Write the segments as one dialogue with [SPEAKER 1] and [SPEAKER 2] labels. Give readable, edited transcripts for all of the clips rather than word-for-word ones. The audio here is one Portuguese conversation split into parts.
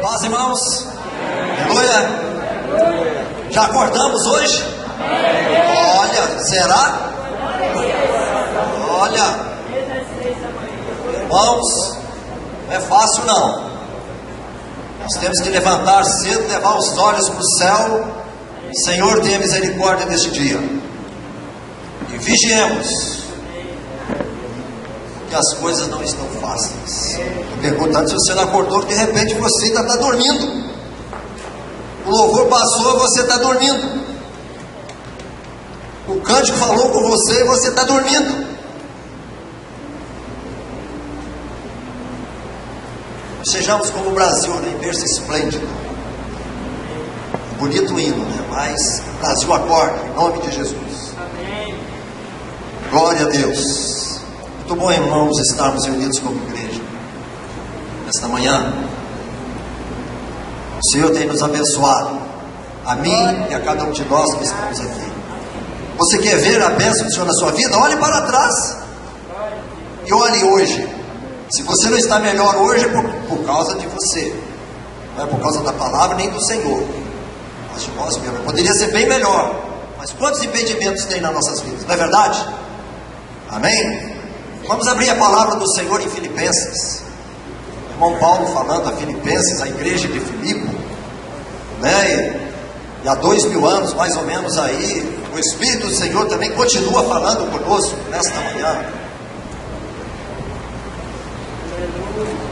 [SPEAKER 1] Paz, irmãos. Aleluia. Já acordamos hoje? Olha, será? Olha, irmãos, não é fácil não. Nós temos que levantar cedo, levar os olhos para o céu. Senhor, tenha misericórdia deste dia. E vigiemos, que as coisas não estão fáceis. Estou perguntando se você não acordou, que de repente você ainda está dormindo. O louvor passou e você está dormindo. O cântico falou com você e você está dormindo. Sejamos como o Brasil, né? Em berço esplêndido. Bonito hino, né? Mas o Brasil acorda, em nome de Jesus. Amém. Glória a Deus. Muito bom, irmãos, estarmos reunidos como igreja nesta manhã. O Senhor tem nos abençoado, a mim e a cada um de nós que estamos aqui. Você quer ver a bênção do Senhor na sua vida? Olhe para trás e olhe hoje. Se você não está melhor hoje, é por causa de você, não é por causa da palavra nem do Senhor, mas de nós mesmos. Poderia ser bem melhor, mas quantos impedimentos tem nas nossas vidas, não é verdade? Amém? Vamos abrir a palavra do Senhor em Filipenses. O irmão Paulo falando a Filipenses, a igreja de Filipe, né? E há 2000 anos mais ou menos aí, o Espírito do Senhor também continua falando conosco nesta manhã.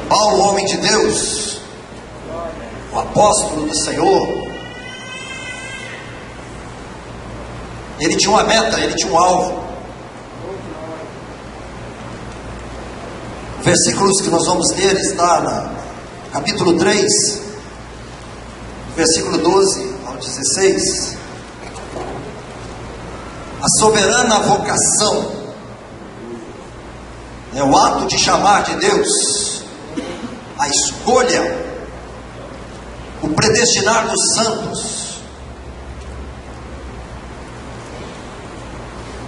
[SPEAKER 1] Paulo, homem de Deus, o apóstolo do Senhor, ele tinha uma meta, ele tinha um alvo. Versículos que nós vamos ler está no capítulo 3, versículo 12 ao 16. A soberana vocação é o ato de chamar de Deus, a escolha, o predestinar dos santos.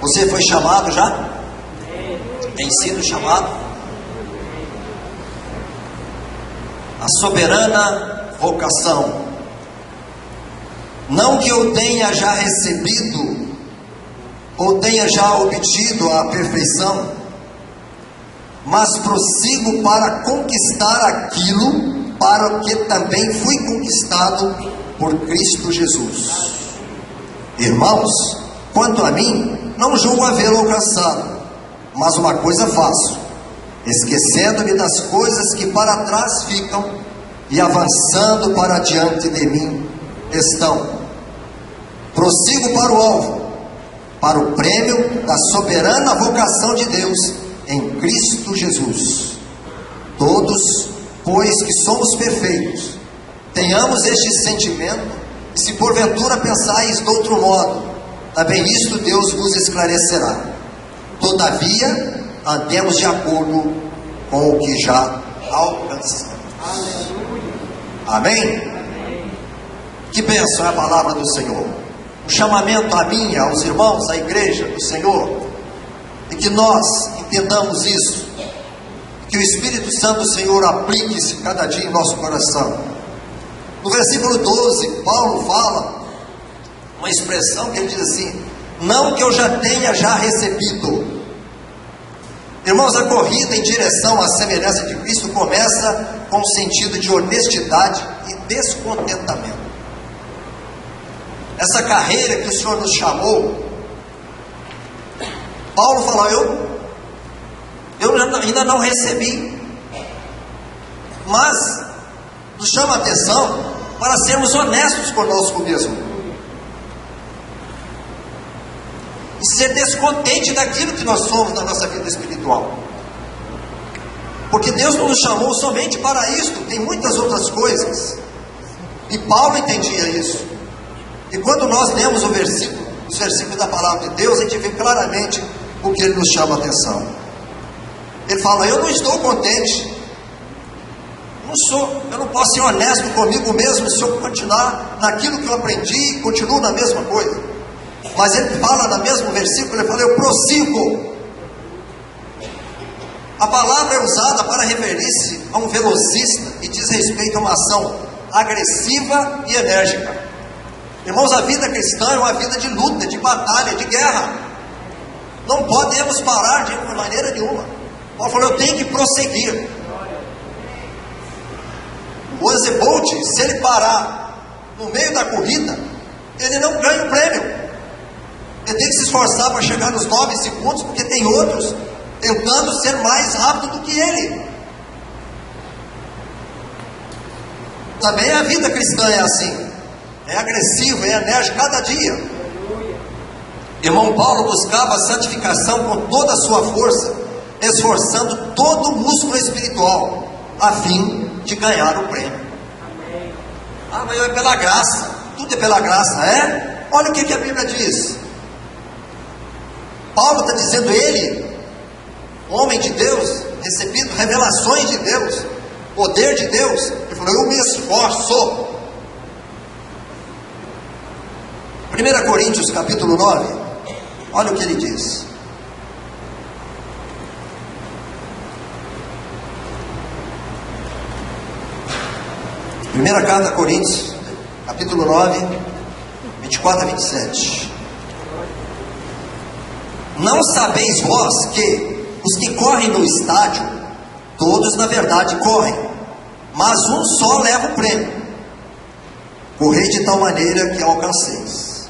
[SPEAKER 1] Você foi chamado já? Tem sido chamado? A soberana vocação. Não que eu tenha já recebido ou tenha já obtido a perfeição, mas prossigo para conquistar aquilo para o que também fui conquistado por Cristo Jesus. Irmãos, quanto a mim, não julgo havê-lo alcançado, mas uma coisa faço, esquecendo-me das coisas que para trás ficam e avançando para diante de mim estão. Prossigo para o alvo, para o prêmio da soberana vocação de Deus em Cristo Jesus. Todos, pois que somos perfeitos, tenhamos este sentimento, e se porventura pensais de outro modo, também isto Deus vos esclarecerá. Todavia, andemos de acordo com o que já alcançamos. Amém? Que bênção é a palavra do Senhor. Um chamamento a mim, aos irmãos, à igreja do Senhor, e que nós entendamos isso, que o Espírito Santo do Senhor aplique-se cada dia em nosso coração. No versículo 12, Paulo fala uma expressão que ele diz assim: não que eu já tenha recebido. Irmãos, a corrida em direção à semelhança de Cristo começa com um sentido de honestidade e descontentamento. Essa carreira que o Senhor nos chamou, Paulo fala: eu ainda não recebi, mas nos chama a atenção para sermos honestos conosco mesmo e ser descontente daquilo que nós somos na nossa vida espiritual, porque Deus não nos chamou somente para isso, tem muitas outras coisas, e Paulo entendia isso. E quando nós lemos os versículos da palavra de Deus, a gente vê claramente o que ele nos chama a atenção. Ele fala: eu não estou contente, eu não posso ser honesto comigo mesmo se eu continuar naquilo que eu aprendi e continuo na mesma coisa. Mas ele fala no mesmo versículo, ele fala: eu prossigo. A palavra é usada para referir-se a um velocista e diz respeito a uma ação agressiva e enérgica. Irmãos, a vida cristã é uma vida de luta, de batalha, de guerra. Não podemos parar de maneira nenhuma. Paulo falou, eu tenho que prosseguir. O Usain Bolt, se ele parar no meio da corrida, ele não ganha o prêmio. Ele tem que se esforçar para chegar nos 9 segundos, porque tem outros tentando ser mais rápido do que ele. Também a vida cristã é assim, é agressiva, é enérgica cada dia. Irmão Paulo buscava a santificação com toda a sua força, esforçando todo o músculo espiritual, a fim de ganhar o prêmio. Ah, mas é pela graça, tudo é pela graça, é? Olha o que a Bíblia diz. Paulo está dizendo, ele, homem de Deus, recebido revelações de Deus, poder de Deus, ele falou, eu me esforço. 1 Coríntios capítulo 9, olha o que ele diz. Primeira carta a Coríntios, capítulo 9, 24 a 27. Não sabeis vós que os que correm no estádio, todos na verdade correm, mas um só leva o prêmio. Correi de tal maneira que alcanceis.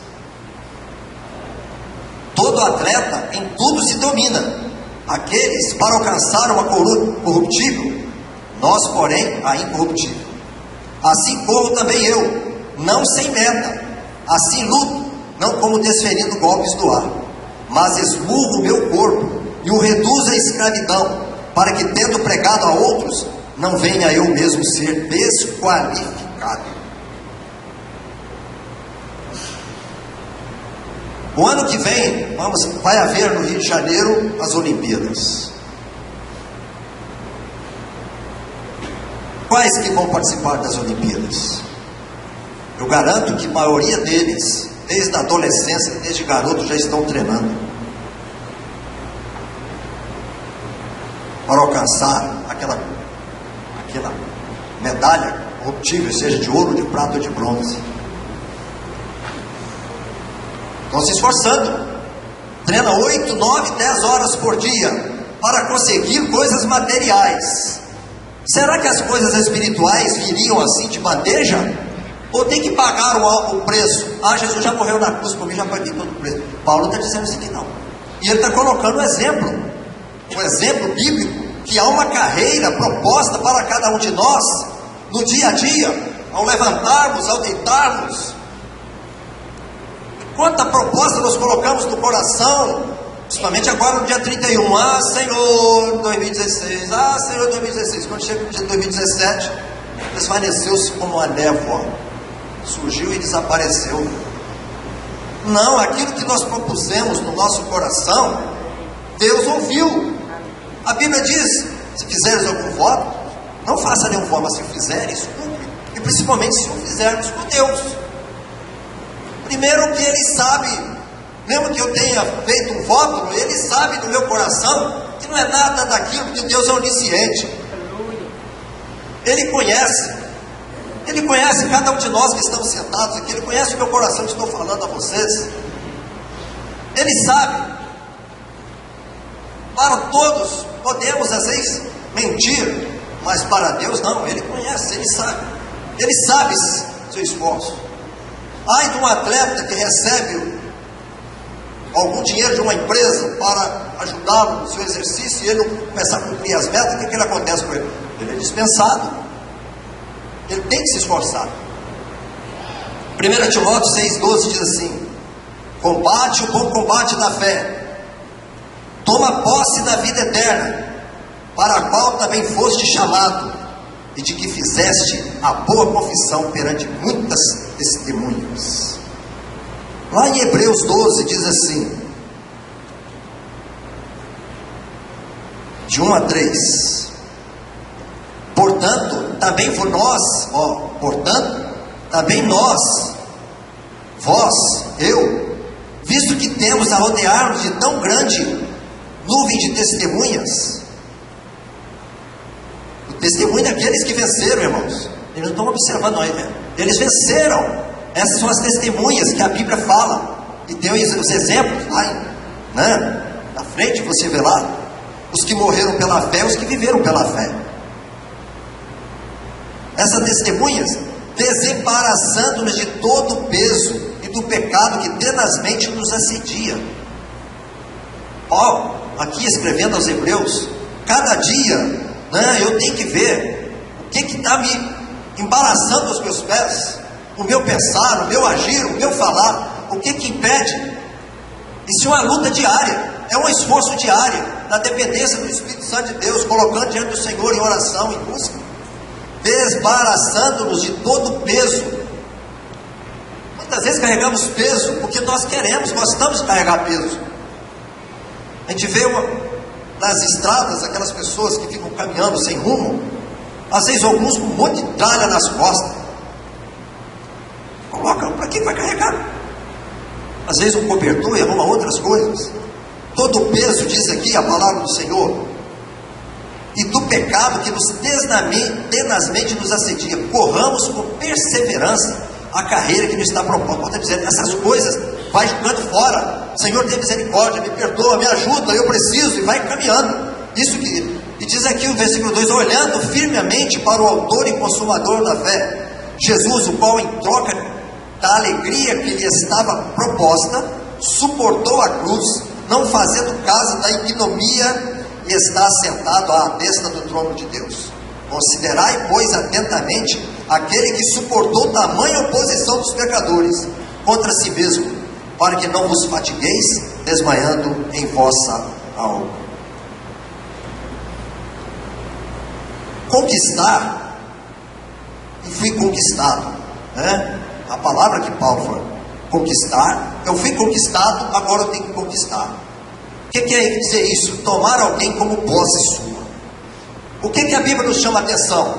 [SPEAKER 1] Todo atleta em tudo se domina, aqueles para alcançar uma coroa corruptível, nós porém a incorruptível. Assim corro também eu, não sem meta, assim luto, não como desferindo golpes do ar, mas esmurro o meu corpo e o reduzo à escravidão, para que, tendo pregado a outros, não venha eu mesmo ser desqualificado. O ano que vem, vai haver no Rio de Janeiro as Olimpíadas. Quais que vão participar das Olimpíadas? Eu garanto que a maioria deles, desde a adolescência, desde garoto, já estão treinando para alcançar aquela medalha corruptível, seja de ouro, de prata ou de bronze. Estão se esforçando, treina 8, 9, 10 horas por dia para conseguir coisas materiais. Será que as coisas espirituais viriam assim de bandeja? Ou tem que pagar o preço? Ah, Jesus já morreu na cruz por mim, já paguei todo o preço. Paulo está dizendo isso aqui não. E ele está colocando um exemplo bíblico, que há uma carreira proposta para cada um de nós, no dia a dia, ao levantarmos, ao deitarmos. Quanta proposta nós colocamos no coração, principalmente agora no dia 31, ah Senhor 2016, ah Senhor 2016, quando chega no dia 2017, desvaneceu-se como uma névoa, surgiu e desapareceu. Não, aquilo que nós propusemos no nosso coração, Deus ouviu. A Bíblia diz, se fizeres algum voto, não faça nenhum voto, mas se fizeres, cumpre, e principalmente se o fizermos com Deus. Primeiro que Ele sabe, mesmo que eu tenha feito um voto, Ele sabe do meu coração que não é nada daquilo, porque Deus é onisciente. Ele conhece cada um de nós que estamos sentados aqui, Ele conhece o meu coração que estou falando a vocês. Ele sabe. Para todos podemos às vezes mentir, mas para Deus não, Ele conhece, Ele sabe seu esforço. Ai de um atleta que recebe algum dinheiro de uma empresa para ajudá-lo no seu exercício e ele não começar a cumprir as metas, o que acontece com ele? Ele é dispensado. Ele tem que se esforçar. 1 Timóteo 6,12 diz assim: combate o bom combate da fé, toma posse da vida eterna, para a qual também foste chamado, e de que fizeste a boa confissão perante muitas testemunhas. Lá em Hebreus 12 diz assim, de 1 a 3: portanto, também nós, vós, eu, visto que temos a rodear-nos de tão grande nuvem de testemunhas. O testemunho daqueles que venceram, irmãos. Eles não estão observando, não. Eles venceram. Essas são as testemunhas que a Bíblia fala. E tem os exemplos lá, né? Na frente você vê lá os que morreram pela fé, os que viveram pela fé. Essas testemunhas, desembaraçando-nos de todo o peso e do pecado que tenazmente nos assedia. Paulo, aqui escrevendo aos Hebreus, cada dia, né, eu tenho que ver o que está me embaraçando os meus pés, o meu pensar, o meu agir, o meu falar, o que impede. Isso é uma luta diária, é um esforço diário, na dependência do Espírito Santo de Deus, colocando diante do Senhor em oração, em busca, desembaraçando-nos de todo o peso. Muitas vezes carregamos peso porque nós queremos, gostamos de carregar peso. A gente vê nas estradas aquelas pessoas que ficam caminhando sem rumo, às vezes alguns com um monte de tralha nas costas. Coloca, para que vai carregar? Às vezes um cobertor e arruma outras coisas. Todo o peso, diz aqui a palavra do Senhor, e do pecado que nos tenazmente nos assedia, corramos com perseverança a carreira que nos está proposta. Está dizendo, essas coisas vai jogando fora. Senhor, tem misericórdia, me perdoa, me ajuda, eu preciso, e vai caminhando. Isso que, e diz aqui o versículo 2, olhando firmemente para o autor e consumador da fé, Jesus, o qual em troca da alegria que lhe estava proposta, suportou a cruz, não fazendo caso da ignomia, e está sentado à destra do trono de Deus. Considerai, pois, atentamente aquele que suportou tamanha oposição dos pecadores contra si mesmo, para que não vos fatigueis, desmaiando em vossa alma. Conquistar, e fui conquistado, né? A palavra que Paulo foi conquistar, eu fui conquistado, agora eu tenho que conquistar. O que quer dizer isso? Tomar alguém como posse sua. O que a Bíblia nos chama a atenção?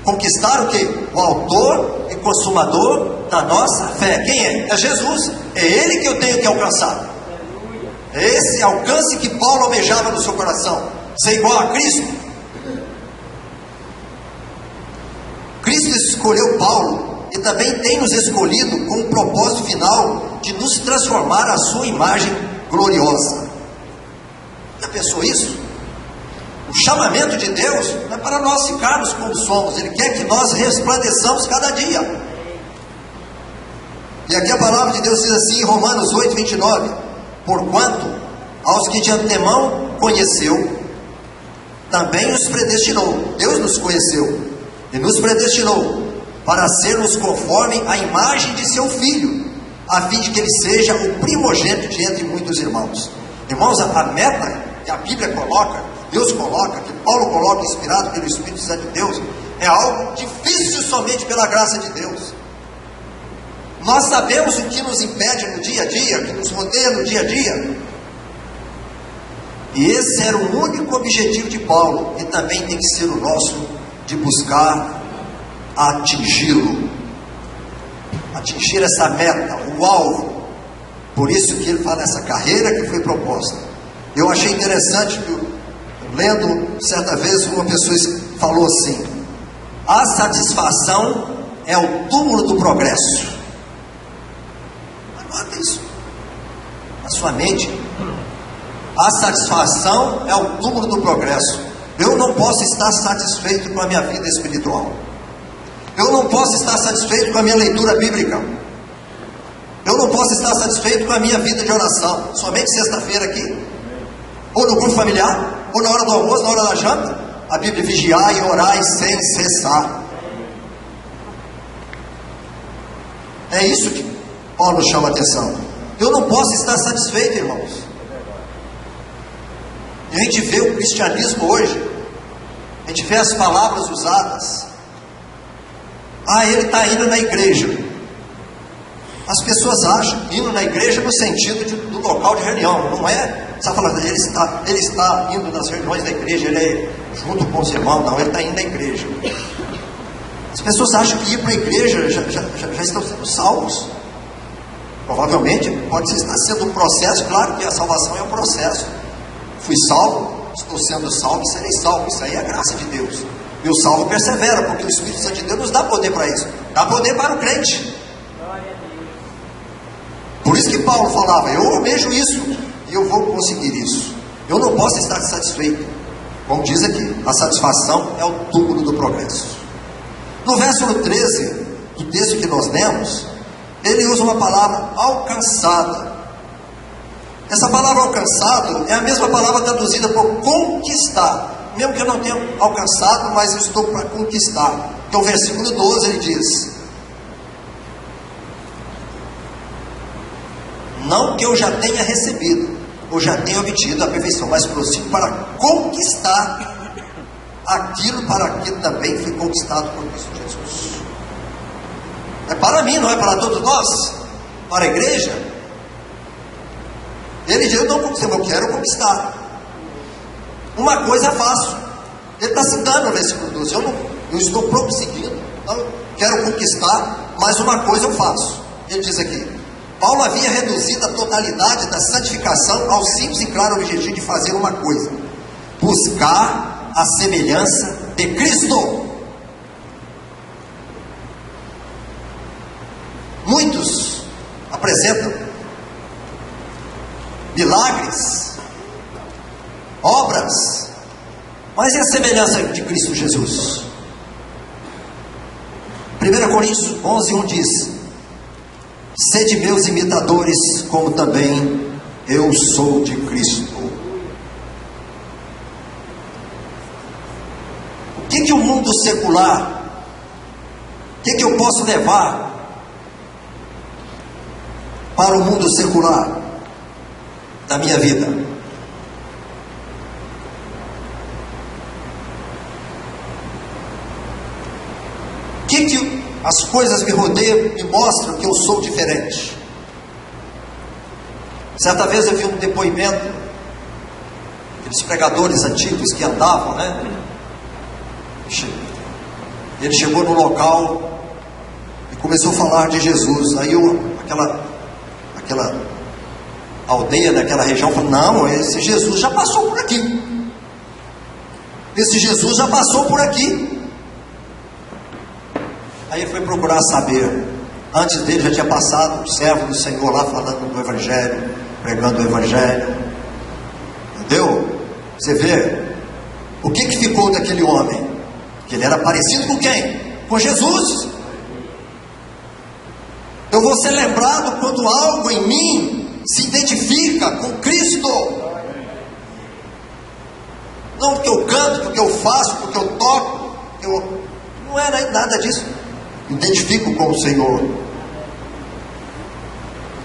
[SPEAKER 1] Conquistar o que? O autor e consumador da nossa fé. Quem é? É Jesus. É Ele que eu tenho que alcançar. É esse alcance que Paulo almejava no seu coração. Ser igual a Cristo. Cristo escolheu Paulo e também tem nos escolhido com o propósito final de nos transformar à sua imagem gloriosa. Já pensou isso? O chamamento de Deus não é para nós ficarmos como somos. Ele quer que nós resplandeçamos cada dia. E aqui a palavra de Deus diz assim em Romanos 8, 29, porquanto aos que de antemão conheceu, também os predestinou. Deus nos conheceu e nos predestinou para sermos conforme a imagem de seu Filho, a fim de que ele seja o primogênito de entre muitos irmãos. Irmãos, a meta que a Bíblia coloca, Deus coloca, que Paulo coloca, inspirado pelo Espírito Santo de Deus, é algo difícil somente pela graça de Deus. Nós sabemos o que nos impede no dia a dia, que nos rodeia no dia a dia. E esse era o único objetivo de Paulo, e também tem que ser o nosso, de buscar atingi-lo. Atingir essa meta, o alvo. Por isso que ele fala essa carreira que foi proposta. Eu achei interessante que, lendo certa vez, uma pessoa falou assim: a satisfação é o túmulo do progresso. Anota isso na sua mente. A satisfação é o túmulo do progresso. Eu não posso estar satisfeito com a minha vida espiritual. Eu não posso estar satisfeito com a minha leitura bíblica. Eu não posso estar satisfeito com a minha vida de oração, somente sexta-feira aqui, ou no grupo familiar, ou na hora do almoço, na hora da janta. A Bíblia: vigiai e orai sem cessar. É isso que Paulo chama a atenção. Eu não posso estar satisfeito, irmãos. E a gente vê o cristianismo hoje, a gente vê as palavras usadas. Ah, ele está indo na igreja. As pessoas acham indo na igreja no sentido do local de reunião. Não é, você está falando, ele está indo nas reuniões da igreja, ele é junto com os irmãos. Não, ele está indo na igreja. As pessoas acham que ir para a igreja já estão sendo salvos. Provavelmente pode estar sendo um processo. Claro que a salvação é um processo. Fui salvo, estou sendo salvo e serei salvo. Isso aí é a graça de Deus. E o salvo persevera, porque o Espírito Santo de Deus nos dá poder para isso. Dá poder para o crente. Por isso que Paulo falava, eu almejo isso, e eu vou conseguir isso. Eu não posso estar satisfeito. Como diz aqui, a satisfação é o túmulo do progresso. No versículo 13, do texto que nós lemos, ele usa uma palavra alcançada. Essa palavra alcançado é a mesma palavra traduzida por conquistar. Mesmo que eu não tenha alcançado, mas eu estou para conquistar. Então o versículo 12 ele diz: não que eu já tenha recebido, ou já tenha obtido a perfeição, mas prossigo para conquistar aquilo para que também foi conquistado por Cristo Jesus. É para mim, não é para todos nós, para a igreja. Ele diz, eu quero conquistar. Uma coisa faço. Ele está citando no versículo 12, eu estou prosseguindo, então quero conquistar, mas uma coisa eu faço. Ele diz aqui, Paulo havia reduzido a totalidade da santificação ao simples e claro objetivo de fazer uma coisa: buscar a semelhança de Cristo. Muitos apresentam milagres, obras, mas é a semelhança de Cristo Jesus. 1 Coríntios 11:1 diz: sede meus imitadores, como também eu sou de Cristo. O que o mundo secular, o que eu posso levar para o mundo secular da minha vida? O que as coisas me rodeiam me mostram que eu sou diferente? Certa vez eu vi um depoimento, aqueles pregadores antigos que andavam, né? Ele chegou no local e começou a falar de Jesus. Aí aquela aldeia daquela região falou: não, esse Jesus já passou por aqui. Esse Jesus já passou por aqui. Aí foi procurar saber. Antes dele já tinha passado um servo do Senhor lá falando do Evangelho, pregando o Evangelho. Entendeu? Você vê o que ficou daquele homem? Que ele era parecido com quem? Com Jesus. Eu vou ser lembrado quando algo em mim se identifica com Cristo. Não porque eu canto, porque eu faço, porque eu toco. Não era nada disso. Identifico com o Senhor.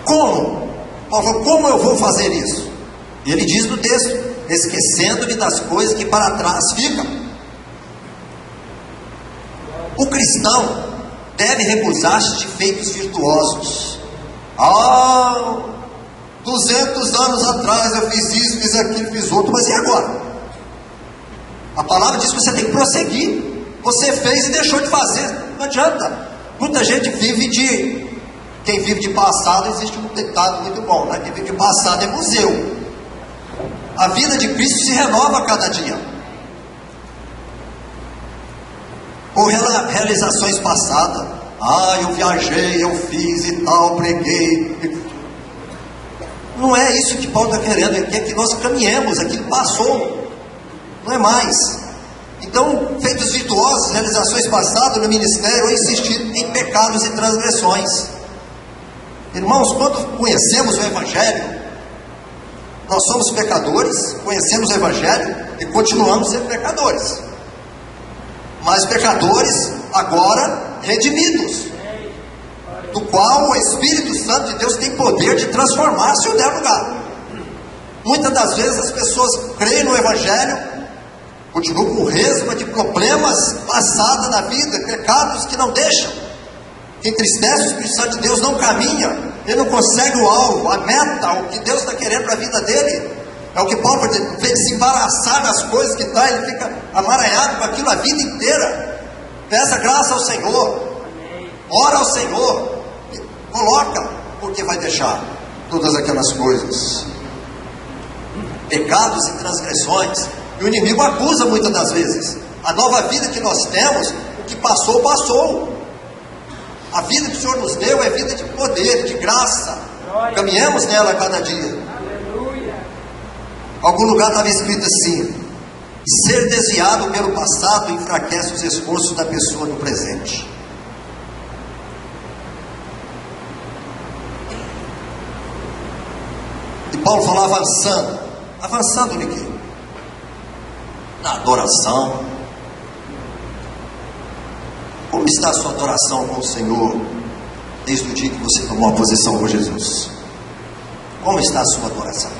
[SPEAKER 1] Como? Paulo falou, como eu vou fazer isso? E ele diz no texto: esquecendo-me das coisas que para trás ficam. O cristão deve recusar-se de feitos virtuosos. 200 anos atrás eu fiz isso, fiz aquilo, fiz outro, mas e agora? A palavra diz que você tem que prosseguir. Você fez e deixou de fazer, não adianta. Muita gente vive de... Quem vive de passado, existe um ditado muito bom, né? Quem vive de passado é museu. A vida de Cristo se renova a cada dia. Ou realizações passadas. Eu viajei, eu fiz e tal, preguei. Não é isso que Paulo está querendo. Ele quer que nós caminhemos, aquilo passou, não é mais. Então, feitos virtuosos, realizações passadas no ministério, ou insistir em pecados e transgressões. Irmãos, quando conhecemos o Evangelho, nós somos pecadores, conhecemos o Evangelho e continuamos sendo pecadores. Mas pecadores agora redimidos, do qual o Espírito Santo de Deus tem poder de transformar se o der lugar. Muitas das vezes as pessoas creem no Evangelho, continuam com resma de problemas passados na vida, pecados que não deixam, que entristece o Espírito Santo de Deus, não caminha, ele não consegue o alvo, a meta, o que Deus está querendo para a vida dele. É o que Paulo fez, se embaraçar das coisas que está, ele fica amaranhado com aquilo a vida inteira. Peça graça ao Senhor, ora ao Senhor, coloca, porque vai deixar todas aquelas coisas, pecados e transgressões. E o inimigo acusa muitas das vezes. A nova vida que nós temos, o que passou, passou. A vida que o Senhor nos deu é vida de poder, de graça. Caminhemos nela a cada dia. Algum lugar estava escrito assim: ser desviado pelo passado enfraquece os esforços da pessoa no presente. E Paulo falou avançando. Avançando de quê? Na adoração. Como está a sua adoração com o Senhor desde o dia que você tomou a posição com Jesus? Como está a sua adoração?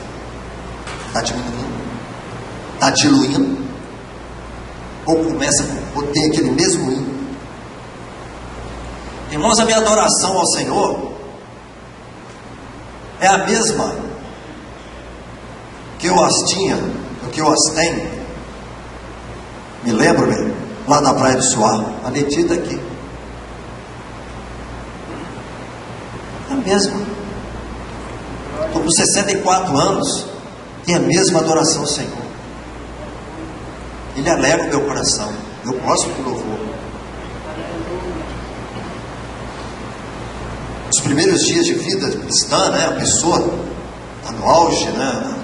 [SPEAKER 1] Está diminuindo? Está diluindo? Ou começa a ter aquele mesmo hino? Irmãos, a minha adoração ao Senhor é a mesma que eu as tinha, que eu as tenho. Me lembro bem, lá na Praia do Suá, a Letícia está aqui. É a mesma. Estou com 64 anos, tenho a mesma adoração ao Senhor. Ele alegra o meu coração. Eu gosto do louvor. Os primeiros dias de vida cristã, né? A pessoa está no auge, né?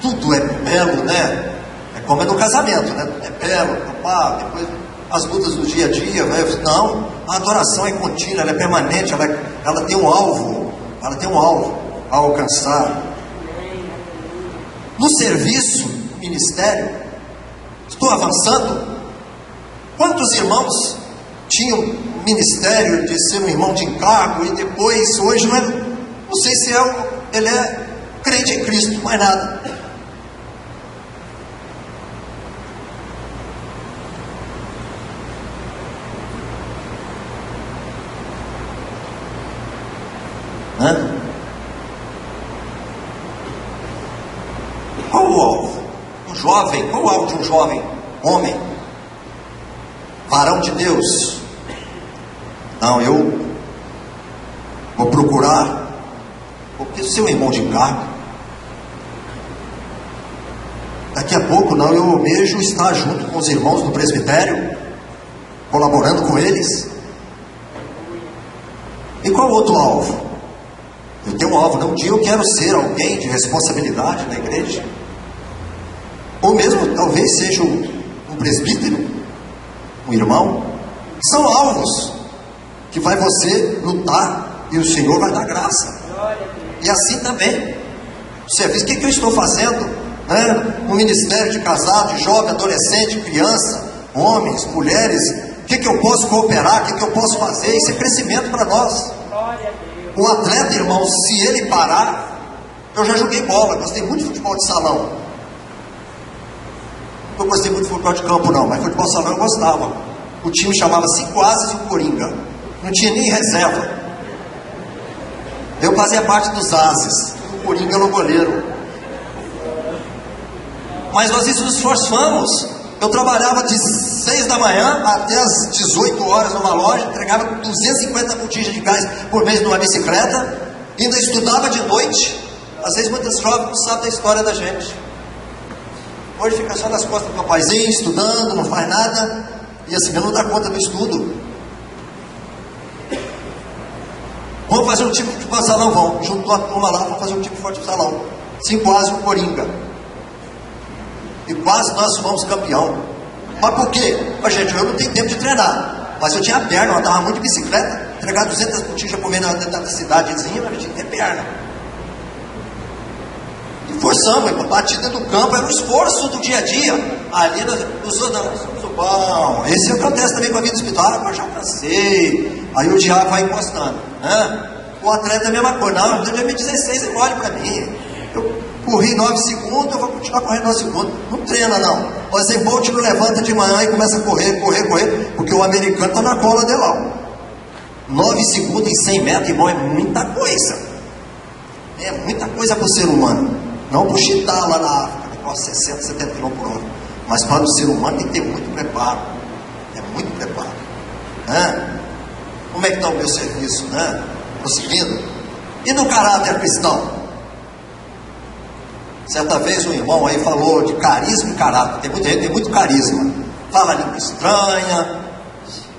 [SPEAKER 1] Tudo é belo, né? É como é no casamento, né? É belo, papá, depois as lutas do dia a dia, né? Não, a adoração é contínua, ela é permanente, ela tem um alvo, a alcançar. No serviço, no ministério, estou avançando. Quantos irmãos tinham ministério de ser um irmão de encargo e depois, hoje, não sei se ele é crente em Cristo, mais nada. Qual o alvo? Um jovem, qual o alvo de um jovem homem? Varão de Deus? Não, eu vou procurar, porque seu irmão de encargo, daqui a pouco não, eu almejo estar junto com os irmãos do presbitério, colaborando com eles. E qual outro alvo? Eu tenho um alvo, não, um dia eu quero ser alguém de responsabilidade na igreja, ou mesmo talvez seja um presbítero, um irmão. São alvos que vai você lutar e o Senhor vai dar graça. E assim também o serviço, o que eu estou fazendo, né? Um ministério de casado, de jovem, adolescente, criança, homens, mulheres, o que eu posso cooperar, o que eu posso fazer? Isso é crescimento para nós. Um atleta, irmão, se ele parar, eu já joguei bola, gostei muito de futebol de salão. Não gostei muito de futebol de campo não, mas futebol de salão eu gostava. O time chamava Cinco Ases e o Coringa, não tinha nem reserva. Eu fazia parte dos Ases, o Coringa era o goleiro. Mas nós nos esforçamos. Eu trabalhava de 6 da manhã até as 18 horas numa loja, entregava 250 botijas de gás por mês numa bicicleta, ainda estudava de noite. Às vezes muitas jovens não sabem da história da gente. Hoje fica só nas costas do papaizinho, estudando, não faz nada, e assim, não dá conta do estudo. Vamos fazer um tipo de futebol de salão, vamos. Juntou a turma lá, vamos fazer um tipo de futebol de salão. Cinco Ases e o Coringa. E quase nós fomos campeão. Mas por quê? Mas, gente, eu não tenho tempo de treinar. Mas eu tinha perna, eu andava muito de bicicleta. Entregar 200 botijas por mês na cidadezinha, mas eu tinha que ter perna. E forçamos, bati dentro do campo, era um esforço do dia a dia. Ali nós somos o bom. Esse é o que acontece também com a vida hospitalar. Eu já cansei. Aí o diabo vai encostando, né? O atleta é a mesma coisa. Não, em 2016 é mole para mim. Eu corri 9 segundos, eu vou continuar correndo 9 segundos. Não treina não. O Usain Bolt não levanta de manhã e começa a correr, porque o americano está na cola dele lá. 9 segundos em 100 metros, irmão, é muita coisa. É muita coisa para o ser humano. Não para o chitá lá na África, que corre 60, 70 km por hora. Mas para o ser humano tem que ter muito preparo. É muito preparo. Né? Como é que está o meu serviço? Né? Prosseguindo. E no caráter cristão? Certa vez um irmão aí falou de carisma e caráter. Tem muita gente que tem muito carisma. fala língua estranha,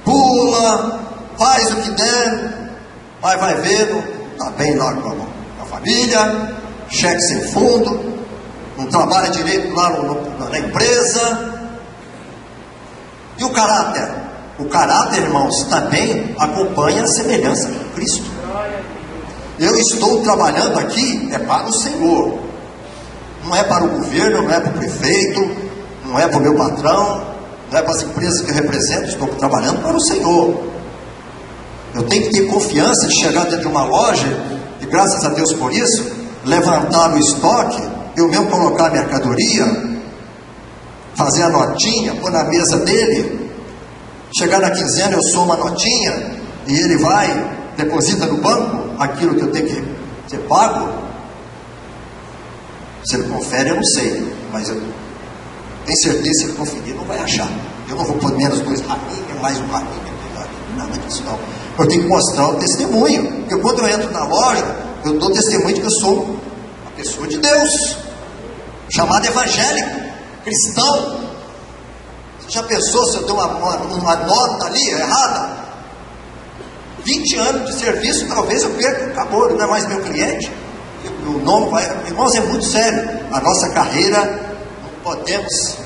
[SPEAKER 1] pula, faz o que der, mas vai vendo, está bem lá com a família, cheque sem fundo, não trabalha direito lá na empresa. E o caráter? O caráter, irmãos, também acompanha a semelhança com Cristo. Eu estou trabalhando aqui, é para o Senhor, não é para o governo, não é para o prefeito, não é para o meu patrão, não é para as empresas que eu represento, estou trabalhando para o Senhor. Eu tenho que ter confiança de chegar dentro de uma loja, e graças a Deus por isso, levantar o estoque, eu mesmo colocar a mercadoria, fazer a notinha, pôr na mesa dele, chegar na quinzena eu somo a notinha, e ele vai, deposita no banco aquilo que eu tenho que ser pago. Se ele confere, eu não sei, mas eu tenho certeza que se ele conferir, não vai achar. Eu não vou pôr menos 2 raminhos, mais um raminho, nada disso não. Eu tenho que mostrar o testemunho, porque quando eu entro na loja, eu dou testemunho de que eu sou uma pessoa de Deus, chamado evangélico, cristão. Você já pensou se eu dou uma nota ali errada? 20 anos de serviço, talvez eu perca, acabou, não é mais meu cliente. O nome vai, irmãos, é muito sério. A nossa carreira, não podemos.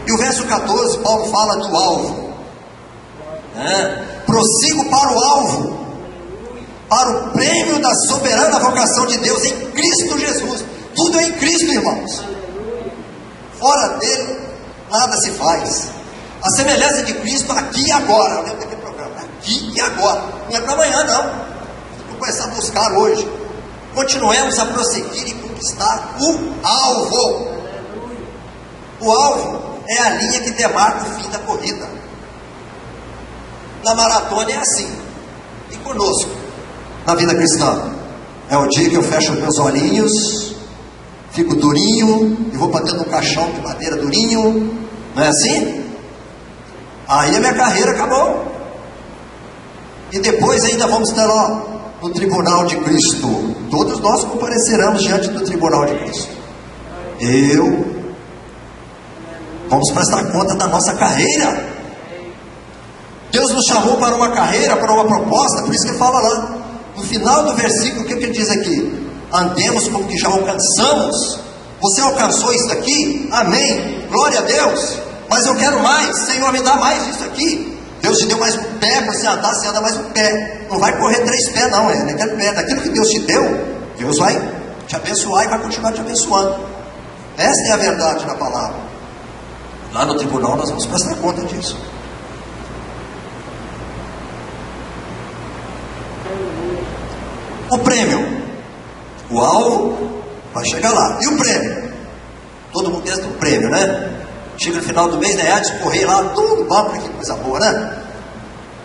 [SPEAKER 1] E o verso 14, Paulo fala do alvo. Prossigo para o alvo, para o prêmio da soberana vocação de Deus em Cristo Jesus. Tudo é em Cristo, irmãos. Fora dele, nada se faz. A semelhança de Cristo aqui e agora. Eu lembro daquele programa, aqui e agora. Não é para amanhã, não. Vou começar a buscar hoje. Continuemos a prosseguir e conquistar o alvo. O alvo é a linha que demarca o fim da corrida. Na maratona é assim. E conosco, na vida cristã, é o dia que eu fecho os meus olhinhos, fico durinho e vou para dentro de um caixão de madeira durinho. Não é assim? Aí a minha carreira acabou. E depois ainda vamos estar lá no tribunal de Cristo. Todos nós compareceremos diante do tribunal de Cristo. Vamos prestar conta da nossa carreira. Deus nos chamou para uma carreira, para uma proposta. Por isso que ele fala lá no final do versículo, o que ele diz aqui? Andemos como que já alcançamos. Você alcançou isso aqui? Amém, glória a Deus. Mas eu quero mais, Senhor, me dá mais isso aqui. Deus te deu mais um pé para você andar, você anda mais um pé. Não vai correr 3 pés não, é naquele pé. Daquilo que Deus te deu, Deus vai te abençoar e vai continuar te abençoando. Essa é a verdade da palavra. Lá no tribunal nós vamos prestar conta disso. O prêmio, o alvo vai chegar lá. E o prêmio? Todo mundo pensa no prêmio, né? Chega no final do mês, né? Escorrer lá, tudo bom, que coisa boa, né?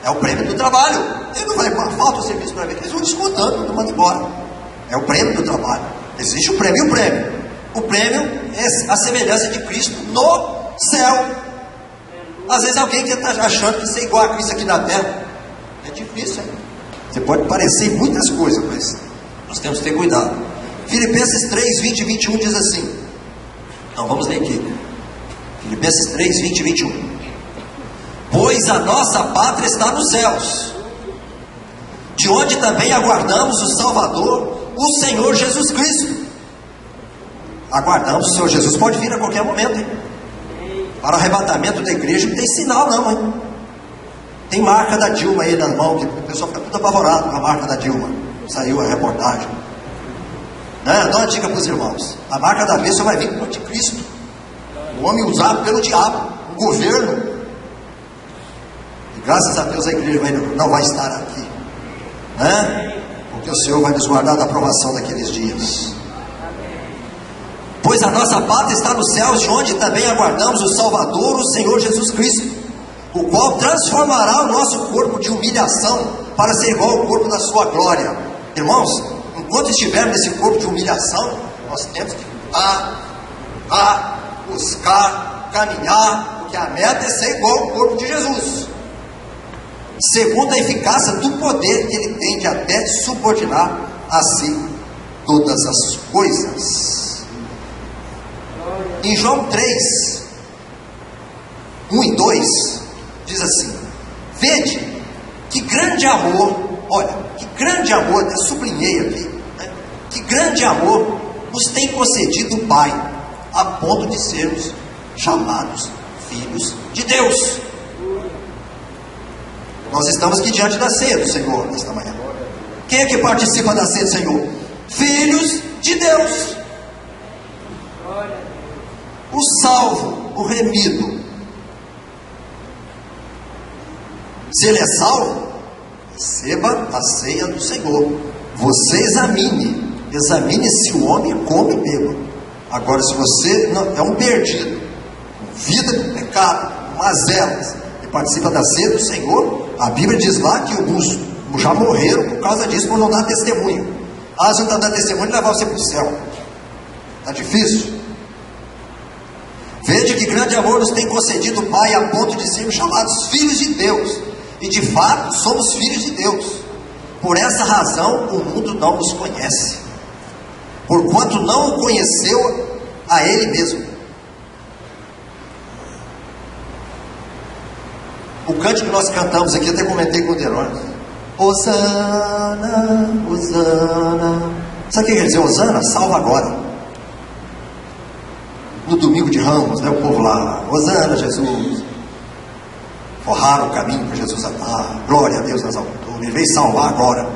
[SPEAKER 1] É o prêmio do trabalho. Ele não vai, falta o serviço para mim, eles vão descontando, não mandam embora. É o prêmio do trabalho. Existe o prêmio e o prêmio. O prêmio é a semelhança de Cristo no céu. Às vezes alguém que está achando que ser igual a Cristo aqui na terra é difícil, hein? Você pode parecer muitas coisas, mas nós temos que ter cuidado. Filipenses 3, 20 e 21 diz assim. Então vamos ler aqui. Filipenses 3, 20 e 21. Pois a nossa pátria está nos céus, de onde também aguardamos o Salvador, o Senhor Jesus Cristo. Aguardamos o Senhor Jesus, pode vir a qualquer momento, hein? Para o arrebatamento da igreja não tem sinal não, hein? Tem marca da Dilma aí na mão, que o pessoal fica tudo apavorado com a marca da Dilma. Saiu a reportagem. Dá uma dica para os irmãos. A marca da bênção vai vir com o anticristo. O homem usado pelo diabo, o governo. E graças a Deus a igreja não vai estar aqui. Porque o Senhor vai nos guardar da aprovação daqueles dias. Pois a nossa pátria está nos céus, de onde também aguardamos o Salvador, o Senhor Jesus Cristo, o qual transformará o nosso corpo de humilhação para ser igual ao corpo da sua glória. Irmãos, enquanto estivermos nesse corpo de humilhação, nós temos que buscar, caminhar, porque a meta é ser igual ao corpo de Jesus, segundo a eficácia do poder que ele tem de até subordinar a si todas as coisas. Em João 3, 1 e 2, diz assim: vede que grande amor, olha, que grande amor, até sublinhei aqui, né? Que grande amor nos tem concedido o Pai, a ponto de sermos chamados filhos de Deus. Nós estamos aqui diante da ceia do Senhor nesta manhã. Quem é que participa da ceia do Senhor? Filhos de Deus. O salvo, o remido. Se ele é salvo, receba a ceia do Senhor. Você examine se o homem come e beba. Agora, se você não, é um perdido, vida de pecado, mazelas, e participa da ceia do Senhor, a Bíblia diz lá que alguns já morreram por causa disso, por não dar testemunho. Ah, se não está dando testemunho, levar você para o céu. Está difícil? Veja que grande amor nos tem concedido o Pai, a ponto de sermos chamados filhos de Deus. E de fato somos filhos de Deus. Por essa razão o mundo não nos conhece, porquanto não o conheceu a Ele mesmo. O cântico que nós cantamos aqui, até comentei com o Derone: Hosana, Hosana. Sabe o que quer dizer Hosana? Salva agora. No domingo de Ramos, né, o povo lá: Hosana, Jesus. Forraram o caminho para Jesus andar. Glória a Deus nas alturas. Ele veio salvar agora.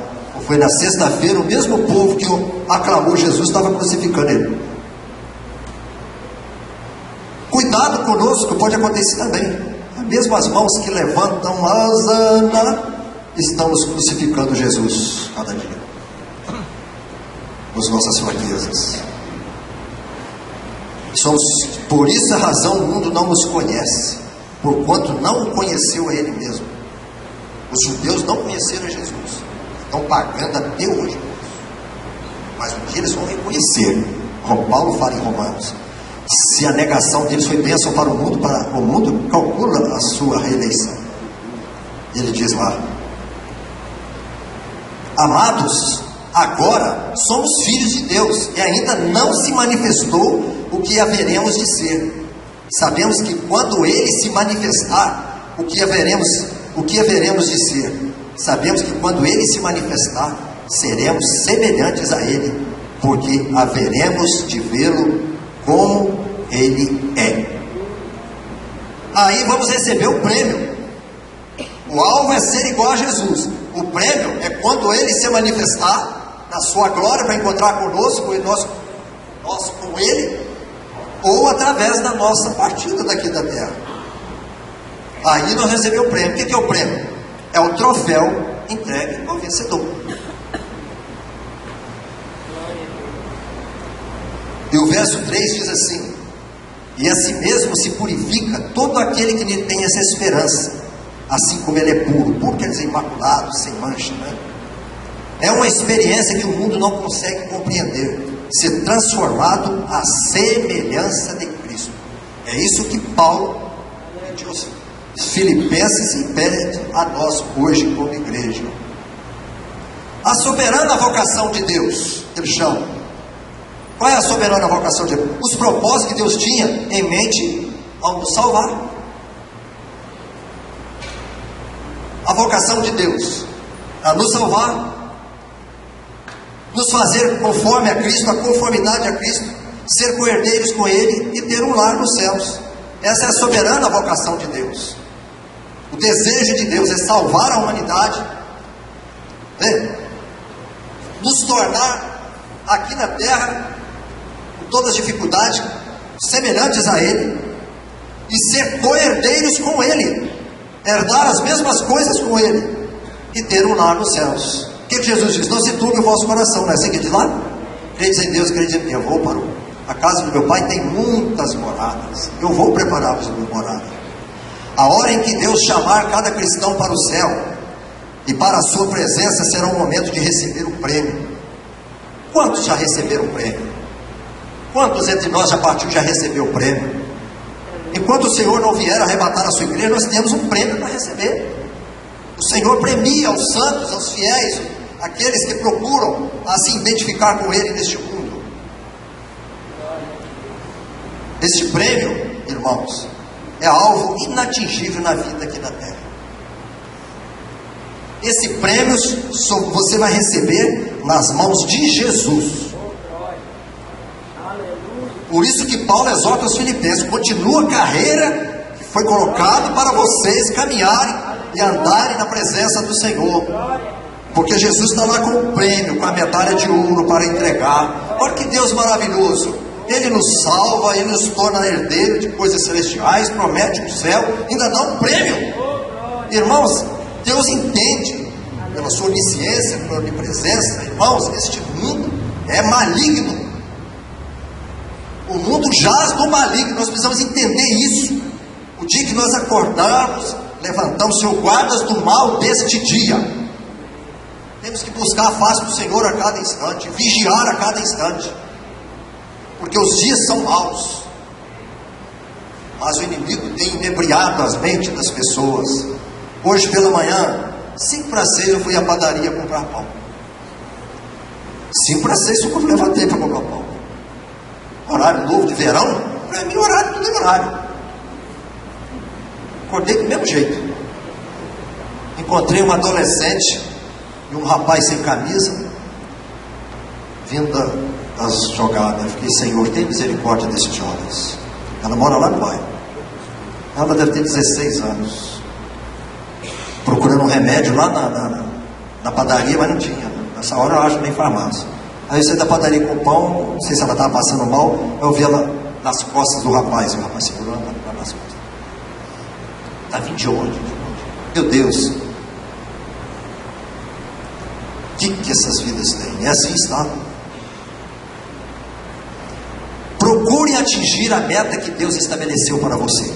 [SPEAKER 1] Foi na sexta-feira, o mesmo povo que aclamou Jesus estava crucificando ele. Cuidado conosco, pode acontecer também. Mesmo as mãos que levantam Hosana estamos crucificando Jesus cada dia, com as nossas fraquezas. Por essa razão o mundo não nos conhece, porquanto não o conheceu a Ele mesmo. Os judeus não conheceram a Jesus, estão pagando até hoje, mas um dia eles vão reconhecer. Paulo fala em Romanos: se a negação deles foi bênção para o mundo calcula a sua reeleição. Ele diz lá: amados, agora somos filhos de Deus, e ainda não se manifestou o que haveremos de ser. Sabemos que quando Ele se manifestar, o que haveremos de ser. Sabemos que quando Ele se manifestar, seremos semelhantes a Ele, porque haveremos de vê-lo como Ele é. Aí vamos receber o prêmio. O alvo é ser igual a Jesus. O prêmio é quando Ele se manifestar na sua glória para encontrar conosco, e nós com Ele, ou através da nossa partida daqui da terra. Aí nós recebemos o prêmio. O que é o prêmio? É o troféu entregue ao vencedor. E o verso 3 diz assim: e a si mesmo se purifica todo aquele que lhe tem essa esperança, assim como ele é puro. Puro quer dizer imaculado, sem mancha, né? É uma experiência que o mundo não consegue compreender. Ser transformado à semelhança de Cristo. É isso que Paulo pediu aos Filipenses e pede a nós hoje como igreja. A soberana vocação de Deus, ele chama. Qual é a soberana vocação de Deus? Os propósitos que Deus tinha em mente ao nos salvar. A vocação de Deus a nos salvar, nos fazer conforme a Cristo, a conformidade a Cristo, ser co-herdeiros com Ele e ter um lar nos céus. Essa é a soberana vocação de Deus. O desejo de Deus é salvar a humanidade, nos tornar aqui na terra, com todas as dificuldades, semelhantes a Ele, e ser co-herdeiros com Ele, herdar as mesmas coisas com Ele, e ter um lar nos céus. O que Jesus diz? Não se turbe o vosso coração, não é assim que diz lá? Credes em Deus, credes em mim. Eu vou para a casa do meu Pai, tem muitas moradas, eu vou preparar-vos uma morada. A hora em que Deus chamar cada cristão para o céu e para a sua presença, será um momento de receber o prêmio. Quantos já receberam o prêmio? Quantos entre nós já partiu, já recebeu o prêmio? Enquanto o Senhor não vier arrebatar a sua igreja, nós temos um prêmio para receber. O Senhor premia aos santos, aos fiéis, aqueles que procuram a se identificar com Ele neste mundo. Este prêmio, irmãos, é alvo inatingível na vida aqui na terra. Esse prêmio você vai receber nas mãos de Jesus. Por isso que Paulo exorta os filipenses: continua a carreira que foi colocada para vocês caminharem e andarem na presença do Senhor, porque Jesus está lá com o prêmio, com a medalha de ouro para entregar. Olha que Deus maravilhoso! Ele nos salva, Ele nos torna herdeiro de coisas celestiais, promete um céu, ainda dá um prêmio. Irmãos, Deus entende, pela sua onisciência, pela onipresença, irmãos, este mundo é maligno. O mundo jaz no maligno, nós precisamos entender isso. O dia que nós acordarmos, levantamos, Senhor, guardas do mal deste dia. Temos que buscar a face do Senhor a cada instante, vigiar a cada instante, porque os dias são maus, mas o inimigo tem inebriado as mentes das pessoas. Hoje pela manhã, 5:06, eu fui à padaria comprar pão. 5:06 eu me levantei para comprar pão. Horário novo de verão, para mim horário tudo é horário. Acordei do mesmo jeito. Encontrei uma adolescente e um rapaz sem camisa, vindo das jogadas. Eu fiquei: Senhor, tem misericórdia desses jovens. Ela mora lá no bairro. Ela deve ter 16 anos. Procurando um remédio lá na padaria, mas não tinha. Nessa hora eu acho nem farmácia. Aí eu saí da padaria com pão, não sei se ela estava passando mal, eu vi ela nas costas do rapaz, e o rapaz segurando ela nas costas. Está vindo de onde? Meu Deus! O que essas vidas têm? É assim está. Procure atingir a meta que Deus estabeleceu para você.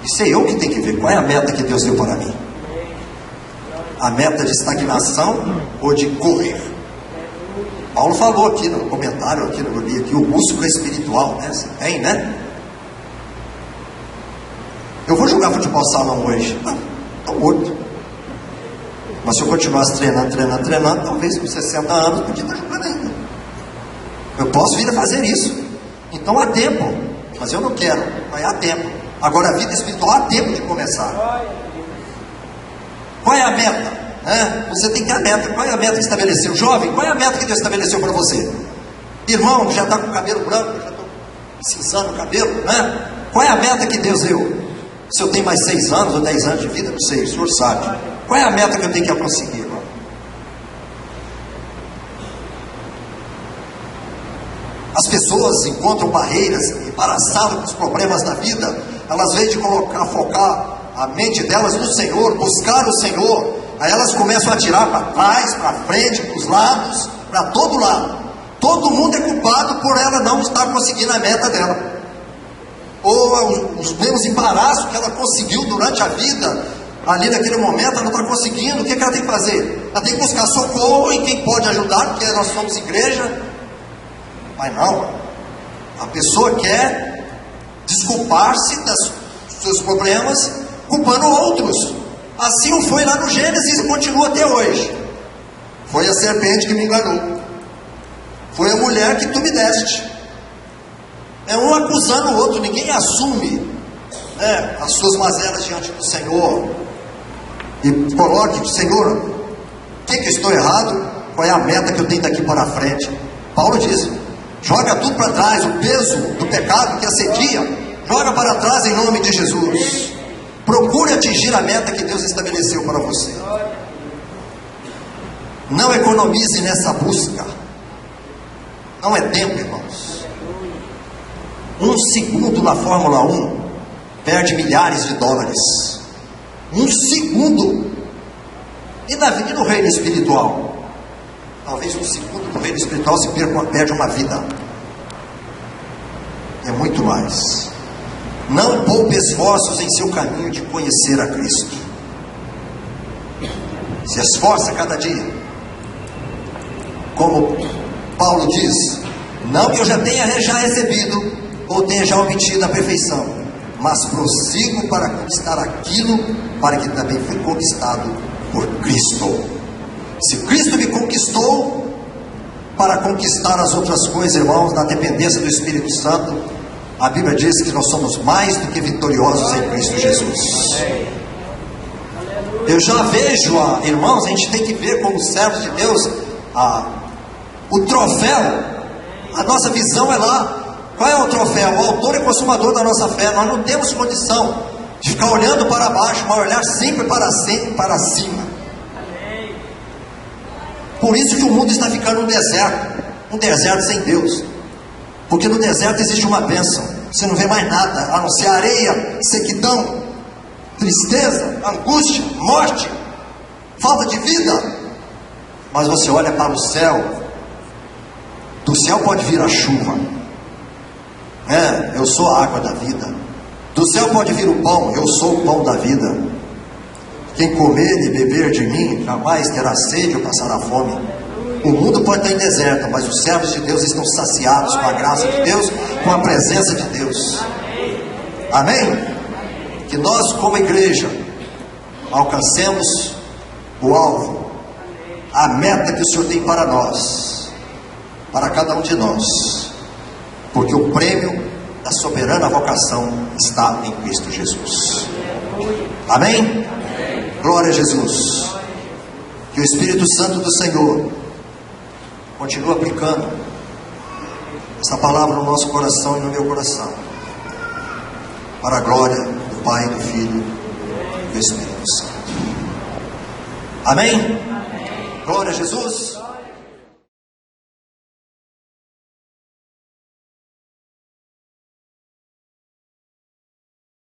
[SPEAKER 1] Isso é eu que tenho que ver. Qual é a meta que Deus deu para mim? A meta de estagnação ou de correr? Paulo falou aqui no comentário, aqui no livro, que o músculo é espiritual, né? Você tem, né? Eu vou jogar futebol salão hoje. Não, estou morto. Mas se eu continuasse treinando, talvez com 60 anos podia estar jogando ainda. Eu posso vir a fazer isso. Então há tempo. Mas eu não quero, mas há tempo. Agora a vida espiritual há tempo de começar. Qual é a meta? Você tem que ter a meta. Qual é a meta que estabeleceu? Jovem, qual é a meta que Deus estabeleceu para você? Irmão, já está com o cabelo branco, já estou cinzando o cabelo, né? Qual é a meta que Deus deu? Se eu tenho mais 6 anos ou 10 anos de vida, não sei, o senhor sabe. Qual é a meta que eu tenho que conseguir, irmão? As pessoas encontram barreiras, embaraçadas com os problemas da vida. Elas vêm de focar a mente delas no Senhor, buscar o Senhor. Aí elas começam a atirar para trás, para frente, para os lados, para todo lado. Todo mundo é culpado por ela não estar conseguindo a meta dela. Ou os mesmos embaraços que ela conseguiu durante a vida, ali naquele momento ela não está conseguindo. O que ela tem que fazer? Ela tem que buscar socorro em quem pode ajudar, porque nós somos igreja. Mas não, a pessoa quer desculpar-se dos seus problemas, culpando outros. Assim foi lá no Gênesis e continua até hoje. Foi a serpente que me enganou, foi a mulher que tu me deste. É um acusando o outro, ninguém assume as suas mazelas diante do Senhor e coloque: Senhor, o que eu estou errado? Qual é a meta que eu tenho daqui para frente? Paulo diz: joga tudo para trás, o peso do pecado que assedia, joga para trás em nome de Jesus. Procure atingir a meta que Deus estabeleceu para você. Não economize nessa busca. Não é tempo, irmãos. 1 segundo na Fórmula 1 perde milhares de dólares. 1 segundo. E no reino espiritual? Talvez 1 segundo no reino espiritual se perde uma vida. É muito mais. Não poupe esforços em seu caminho de conhecer a Cristo. Se esforça cada dia. Como Paulo diz: não que eu já tenha recebido ou tenha já obtido a perfeição, mas prossigo para conquistar aquilo para que também fui conquistado por Cristo. Se Cristo me conquistou, para conquistar as outras coisas, irmãos, na dependência do Espírito Santo, A Bíblia diz que nós somos mais do que vitoriosos em Cristo Jesus. Eu já vejo, irmãos, a gente tem que ver como servos de Deus, o troféu. A nossa visão é lá. Qual é o troféu? O autor e consumador da nossa fé. Nós não temos condição de ficar olhando para baixo, mas olhar sempre para cima. Por isso que o mundo está ficando um deserto sem Deus. Porque no deserto existe uma bênção. Você não vê mais nada, a não ser areia, sequidão, tristeza, angústia, morte, falta de vida. Mas você olha para o céu, do céu pode vir a chuva. Eu sou a água da vida. Do céu pode vir o pão, eu sou o pão da vida. Quem comer e beber de mim jamais terá sede ou passará fome. O mundo pode estar em deserto, mas os servos de Deus estão saciados com a graça de Deus, com a presença de Deus. Amém? Que nós, como igreja, alcancemos o alvo, a meta que o Senhor tem para nós, para cada um de nós, porque o prêmio da soberana vocação está em Cristo Jesus. Amém? Glória a Jesus. Que o Espírito Santo do Senhor continue aplicando essa palavra no nosso coração e no meu coração, para a glória do Pai, do Filho e do Espírito Santo. Amém? Glória a Jesus.